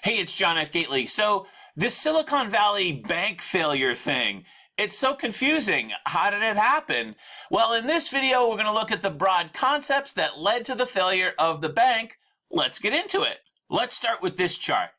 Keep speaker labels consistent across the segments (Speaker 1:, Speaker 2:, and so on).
Speaker 1: Hey, it's John F. Gately. So this Silicon Valley bank failure thing, it's so confusing. How did it happen? Well, in this video, we're going to look at the broad concepts that led to the failure of the bank. Let's get into it. Let's start with this chart.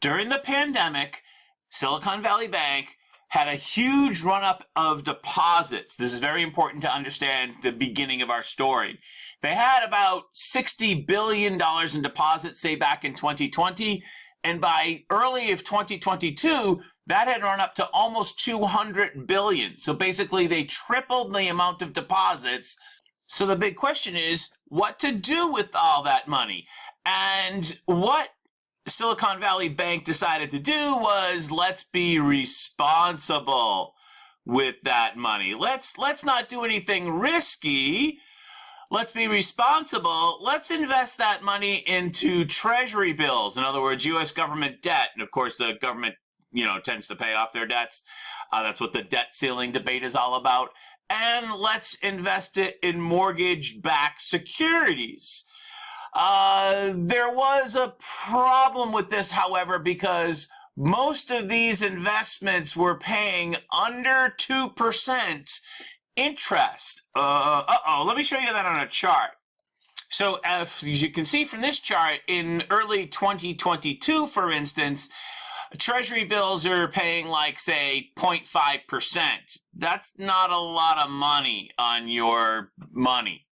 Speaker 1: During the pandemic, Silicon Valley Bank had a huge run-up of deposits. This is very important to understand the beginning of our story. They had about $60 billion in deposits, say back in 2020, and by early of 2022, that had run up to almost $200 billion. So basically, they tripled the amount of deposits. So the big question is, what to do with all that money? And what Silicon Valley Bank decided to do was, let's be responsible with that money. Let's not do anything risky. Let's be responsible. Let's invest that money into treasury bills. In other words, U.S. government debt. And of course, the government, tends to pay off their debts. That's what the debt ceiling debate is all about. And let's invest it in mortgage-backed securities. There was a problem with this, however, because most of these investments were paying under 2% interest. Let me show you that on a chart. So as you can see from this chart, in early 2022, for instance, treasury bills are paying like, say, 0.5%. That's not a lot of money on your money.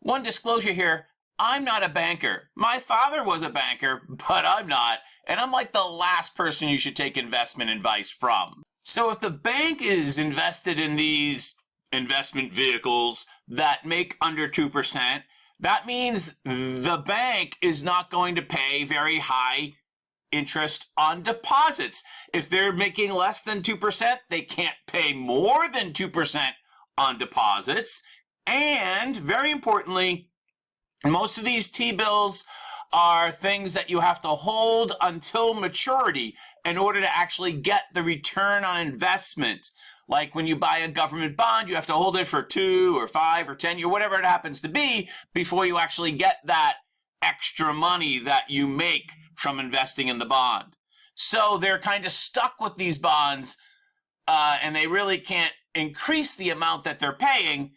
Speaker 1: One disclosure here. I'm not a banker. My father was a banker, but I'm not. And I'm like the last person you should take investment advice from. So if the bank is invested in these investment vehicles that make under 2%, that means the bank is not going to pay very high interest on deposits. If they're making less than 2%, they can't pay more than 2% on deposits. And very importantly, most of these T-bills are things that you have to hold until maturity in order to actually get the return on investment. Like when you buy a government bond, you have to hold it for 2 or 5 or 10 years, whatever it happens to be, before you actually get that extra money that you make from investing in the bond. So they're kind of stuck with these bonds, and they really can't increase the amount that they're paying.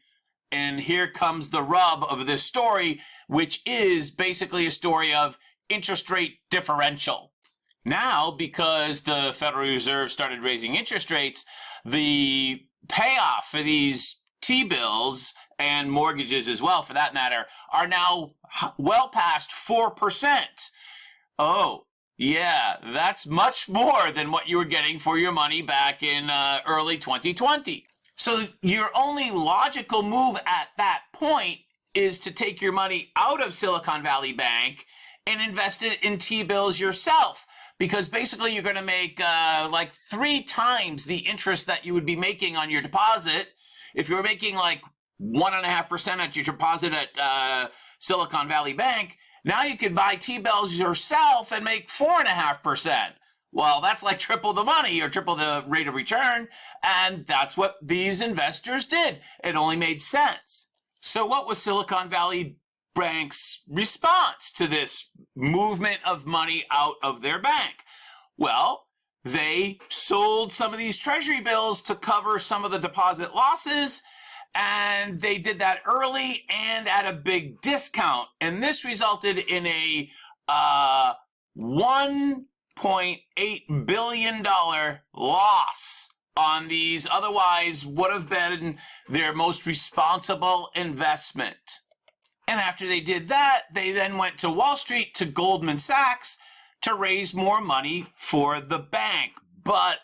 Speaker 1: And here comes the rub of this story, which is basically a story of interest rate differential. Now, because the Federal Reserve started raising interest rates, the payoff for these T-bills and mortgages as well, for that matter, are now well past 4%. Oh, yeah, that's much more than what you were getting for your money back in early 2020. So your only logical move at that point is to take your money out of Silicon Valley Bank and invest it in T-bills yourself. Because basically you're going to make like 3 times the interest that you would be making on your deposit. If you were making like 1.5% at your deposit at Silicon Valley Bank, now you could buy T-bills yourself and make 4.5%. Well, that's like triple the money or triple the rate of return. And that's what these investors did. It only made sense. So what was Silicon Valley Bank's response to this movement of money out of their bank? Well, they sold some of these treasury bills to cover some of the deposit losses. And they did that early and at a big discount. And this resulted in a $1.8 billion loss on these otherwise would have been their most responsible investment. And after they did that, they then went to Wall Street, to Goldman Sachs, to raise more money for the bank. But,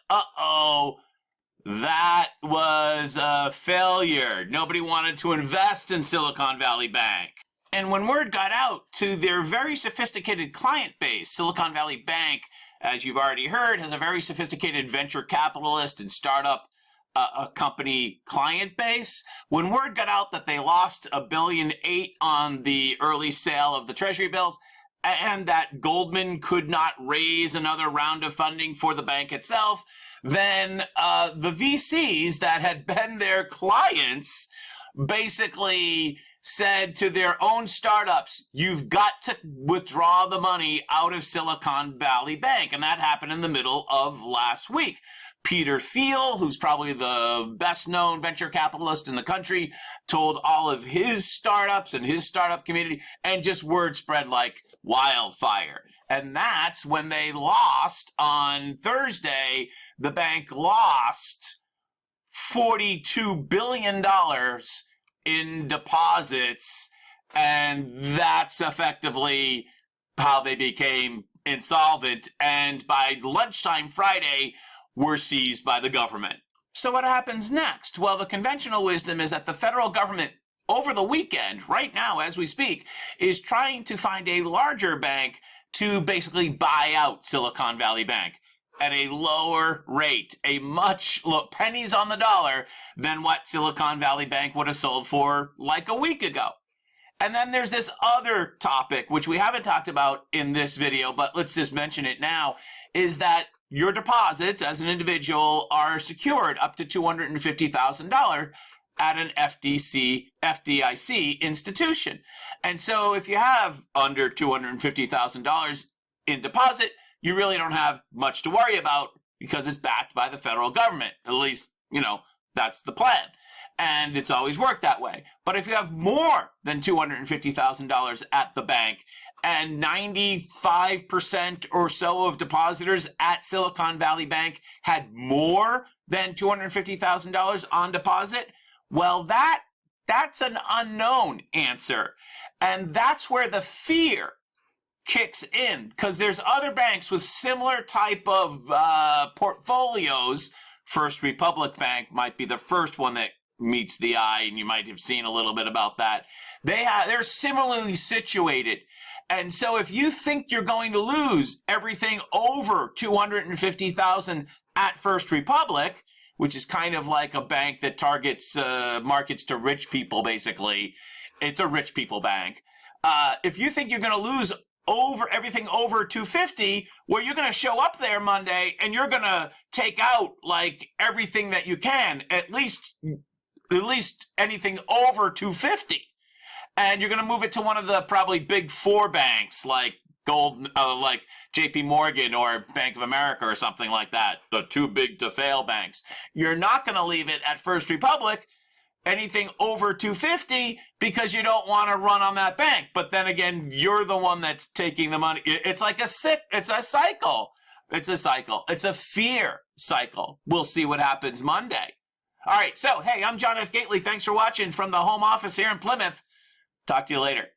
Speaker 1: that was a failure. Nobody wanted to invest in Silicon Valley Bank. And when word got out to their very sophisticated client base, Silicon Valley Bank, as you've already heard, has a very sophisticated venture capitalist and startup company client base. When word got out that they lost $1.8 billion on the early sale of the treasury bills, and that Goldman could not raise another round of funding for the bank itself, then the VCs that had been their clients basically said to their own startups, you've got to withdraw the money out of Silicon Valley Bank. And that happened in the middle of last week. Peter Thiel, who's probably the best known venture capitalist in the country, told all of his startups and his startup community, and just word spread like wildfire. And that's when they lost on Thursday. The bank lost $42 billion in deposits, and that's effectively how they became insolvent. And by lunchtime Friday, were seized by the government. So what happens next? Well, the conventional wisdom is that the federal government, over the weekend, right now as we speak, is trying to find a larger bank to basically buy out Silicon Valley Bank at a lower rate, a much pennies on the dollar than what Silicon Valley Bank would have sold for like a week ago. And then there's this other topic, which we haven't talked about in this video, but let's just mention it now, is that your deposits as an individual are secured up to $250,000 at an FDIC institution. And so if you have under $250,000 in deposit, you really don't have much to worry about because it's backed by the federal government. At least, that's the plan. And it's always worked that way. But if you have more than $250,000 at the bank, and 95% or so of depositors at Silicon Valley Bank had more than $250,000 on deposit, well, that's an unknown answer. And that's where the fear kicks in, because there's other banks with similar type of portfolios. First Republic Bank might be the first one that meets the eye, and you might have seen a little bit about that. They're similarly situated. And so if you think you're going to lose everything over $250,000 at First Republic, which is kind of like a bank that targets markets to rich people, basically, it's a rich people bank. If you think you're going to lose everything over 250, well, you're going to show up there Monday and you're going to take out like everything that you can, at least anything over 250. And you're going to move it to one of the probably big four banks like like JP Morgan or Bank of America or something like that, the too big to fail banks. You're not going to leave it at First Republic, anything over 250, because you don't want to run on that bank. But then again, you're the one that's taking the money. It's like it's a cycle. It's a cycle. It's a fear cycle. We'll see what happens Monday. All right. So, hey, I'm John F. Gately. Thanks for watching from the home office here in Plymouth. Talk to you later.